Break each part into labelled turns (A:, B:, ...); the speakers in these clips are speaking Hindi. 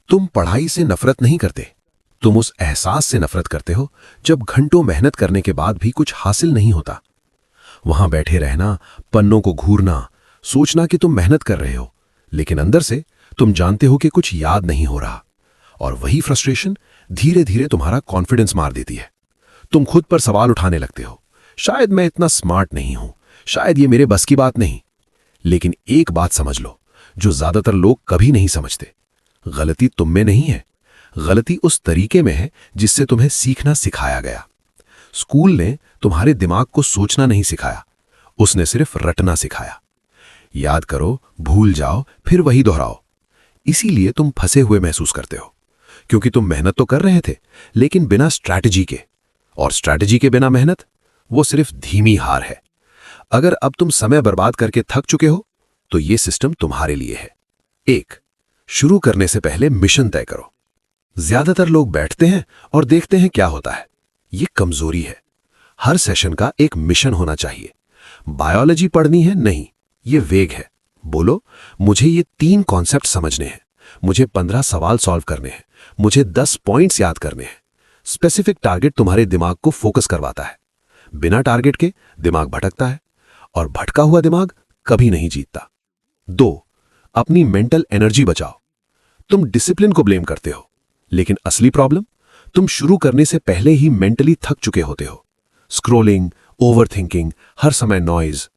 A: तुम पढ़ाई से नफरत नहीं करते, तुम उस एहसास से नफरत करते हो जब घंटों मेहनत करने के बाद भी कुछ हासिल नहीं होता। वहां बैठे रहना, पन्नों को घूरना, सोचना कि तुम मेहनत कर रहे हो, लेकिन अंदर से तुम जानते हो कि कुछ याद नहीं हो रहा। और वही फ्रस्ट्रेशन धीरे धीरे तुम्हारा कॉन्फिडेंस मार देती है। तुम खुद पर सवाल उठाने लगते हो, शायद मैं इतना स्मार्ट नहीं हूं, शायद ये मेरे बस की बात नहीं। लेकिन एक बात समझ लो, जो ज्यादातर लोग कभी नहीं समझते, गलती तुम में नहीं है, गलती उस तरीके में है जिससे तुम्हें सीखना सिखाया गया। स्कूल ने तुम्हारे दिमाग को सोचना नहीं सिखाया, उसने सिर्फ रटना सिखाया। याद करो, भूल जाओ, फिर वही दोहराओ। इसीलिए तुम फंसे हुए महसूस करते हो, क्योंकि तुम मेहनत तो कर रहे थे लेकिन बिना स्ट्रैटेजी के, और स्ट्रैटेजी के बिना मेहनत, वो सिर्फ धीमी हार है। अगर अब तुम समय बर्बाद करके थक चुके हो तो ये सिस्टम तुम्हारे लिए है। 1. शुरू करने से पहले मिशन तय करो। ज्यादातर लोग बैठते हैं और देखते हैं क्या होता है। ये कमजोरी है। हर सेशन का एक मिशन होना चाहिए। बायोलॉजी पढ़नी है नहीं, ये वेग है। बोलो, मुझे ये 3 कॉन्सेप्ट समझने हैं, मुझे 15 सवाल सॉल्व करने हैं, मुझे 10 पॉइंट्स याद करने हैं। स्पेसिफिक टारगेट तुम्हारे दिमाग को फोकस करवाता है। बिना टारगेट के दिमाग भटकता है, और भटका हुआ दिमाग कभी नहीं जीतता। 2. अपनी मेंटल एनर्जी बचाओ। तुम डिसिप्लिन को ब्लेम करते हो, लेकिन असली प्रॉब्लम, तुम शुरू करने से पहले ही मेंटली थक चुके होते हो। स्क्रोलिंग, ओवरथिंकिंग, हर समय नॉइज,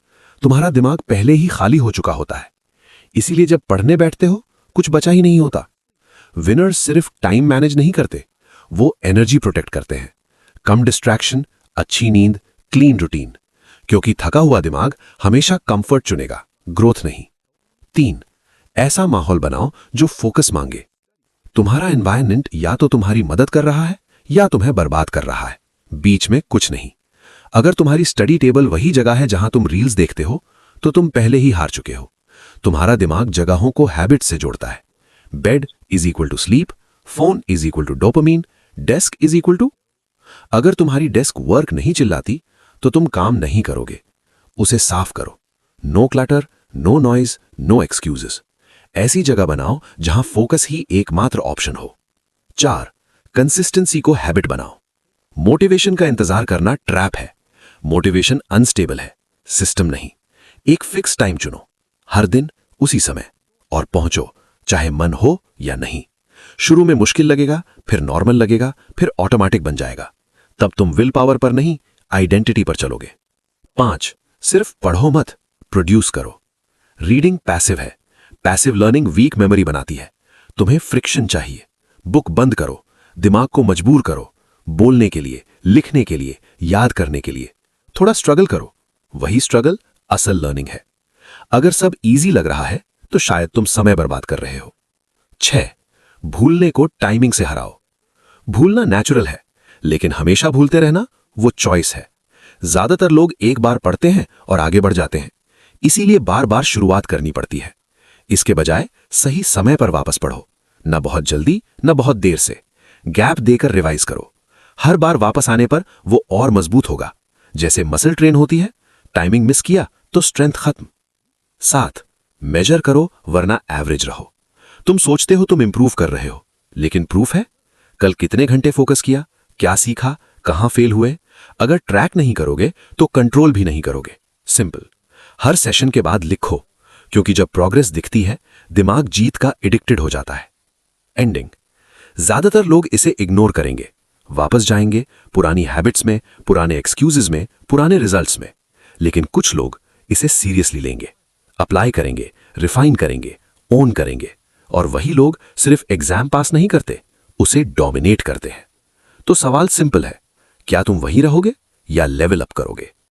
A: तुम्हारा दिमाग पहले ही खाली हो चुका होता है। इसीलिए जब पढ़ने बैठते हो कुछ बचा ही नहीं होता। विनर्स सिर्फ टाइम मैनेज नहीं करते, वो एनर्जी प्रोटेक्ट करते हैं। कम डिस्ट्रैक्शन, अच्छी नींद, क्लीन रूटीन, क्योंकि थका हुआ दिमाग हमेशा कंफर्ट चुनेगा, ग्रोथ नहीं। 3. ऐसा माहौल बनाओ जो फोकस मांगे। तुम्हारा एनवायरनमेंट या तो तुम्हारी मदद कर रहा है या तुम्हें बर्बाद कर रहा है, बीच में कुछ नहीं। अगर तुम्हारी स्टडी टेबल वही जगह है जहां तुम रील्स देखते हो तो तुम पहले ही हार चुके हो। तुम्हारा दिमाग जगहों को हैबिट से जोड़ता है। Bed is equal to sleep, phone is equal to dopamine, desk is equal to. अगर तुम्हारी डेस्क वर्क नहीं चिल्लाती तो तुम काम नहीं करोगे। उसे साफ करो। No clutter, no noise, no excuses. ऐसी जगह बनाओ जहां फोकस ही एकमात्र ऑप्शन हो। 4. कंसिस्टेंसी को हैबिट बनाओ। मोटिवेशन का इंतजार करना ट्रैप है। मोटिवेशन अनस्टेबल है, सिस्टम नहीं। एक फिक्स टाइम चुनो, हर दिन उसी समय, और पहुंचो, चाहे मन हो या नहीं। शुरू में मुश्किल लगेगा, फिर नॉर्मल लगेगा, फिर ऑटोमेटिक बन जाएगा। तब तुम विल पावर पर नहीं, आइडेंटिटी पर चलोगे। 5. सिर्फ पढ़ो मत, प्रोड्यूस करो। रीडिंग पैसिव है, पैसिव लर्निंग वीक मेमोरी बनाती है। तुम्हें फ्रिक्शन चाहिए। बुक बंद करो, दिमाग को मजबूर करो, बोलने के लिए, लिखने के लिए, याद करने के लिए। थोड़ा स्ट्रगल करो, वही स्ट्रगल असल लर्निंग है। अगर सब इजी लग रहा है तो शायद तुम समय बर्बाद कर रहे हो। 6. भूलने को टाइमिंग से हराओ। भूलना नेचुरल है, लेकिन हमेशा भूलते रहना वो चॉइस है। ज्यादातर लोग एक बार पढ़ते हैं और आगे बढ़ जाते हैं, इसीलिए बार बार शुरुआत करनी पड़ती है। इसके बजाय सही समय पर वापस पढ़ो, न बहुत जल्दी न बहुत देर से। गैप देकर रिवाइज करो। हर बार वापस आने पर वो और मजबूत होगा, जैसे मसल ट्रेन होती है। टाइमिंग मिस किया तो स्ट्रेंथ खत्म। 7. मेजर करो वरना एवरेज रहो। तुम सोचते हो तुम इंप्रूव कर रहे हो, लेकिन प्रूफ है? कल कितने घंटे फोकस किया, क्या सीखा, कहां फेल हुए? अगर ट्रैक नहीं करोगे तो कंट्रोल भी नहीं करोगे। सिंपल। हर सेशन के बाद लिखो, क्योंकि जब प्रोग्रेस दिखती है दिमाग जीत का एडिक्टेड हो जाता है। एंडिंग। ज्यादातर लोग इसे इग्नोर करेंगे, वापस जाएंगे पुरानी हैबिट्स में, पुराने एक्सक्यूजेस में, पुराने रिजल्ट्स में। लेकिन कुछ लोग इसे सीरियसली लेंगे, अप्लाई करेंगे, रिफाइन करेंगे, ओन करेंगे। और वही लोग सिर्फ एग्जाम पास नहीं करते, उसे डोमिनेट करते हैं। तो सवाल सिंपल है, क्या तुम वही रहोगे या लेवल अप करोगे?